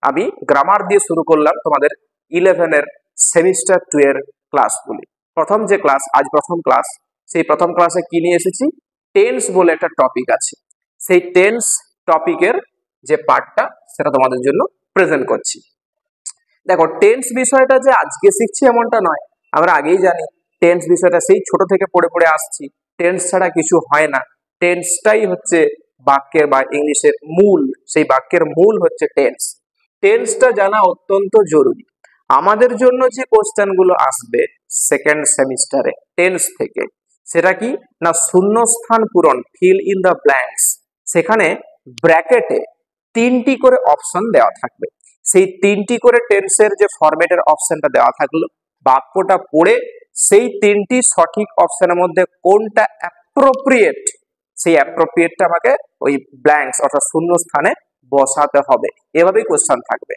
আমি গ্রামার দিয়ে শুরু করলাম তোমাদের 11 সেমিস্টার 2 এর ক্লাসগুলি। প্রথম যে ক্লাস, আজ প্রথম ক্লাস, সেই প্রথম ক্লাসে কি নিয়ে এসেছি, টেন্স বলে একটা টপিক আছে। সেই টেন্স টপিকের যে পার্টটা সেটা তোমাদের জন্য প্রেজেন্ট করছি। দেখো, টেন্স বিষয়টা যে আজকে শিখছি এমনটা নয়, আমরা আগেই জানি টেন্স বিষয়টা সেই ছোট থেকে পড়ে পড়ে আসছি। টেন্স ছাড়া কিছু হয় না, টেন্সটাই হচ্ছে বাক্যের বা ইংলিশের মূল, সেই বাক্যের মূল হচ্ছে টেন্স। টেন্সটা জানা অত্যন্ত জরুরি। আমাদের জন্য যে কোশ্চেনগুলো আসবে সেকেন্ড সেমিস্টারে টেন্স থেকে, সেটা কি না, শূন্যস্থান পূরণ, ফিল ইন দ্য ব্ল্যাঙ্কস। সেখানে ব্র্যাকেটে 3টি করে অপশন দেওয়া থাকবে। সেই 3টি করে টেন্সের যে ফরম্যাটের অপশনটা দেওয়া থাকলো, বাক্যটা পড়ে সেই 3টি সঠিক অপশনের মধ্যে কোনটা অ্যাপ্রোপ্রিয়েট, সেই অ্যাপ্রোপ্রিয়েটটা আমাকে ওই ব্ল্যাঙ্কস অর্থাৎ শূন্য স্থানে বসাতে হবে। এভাবেই কোশ্চেন থাকবে।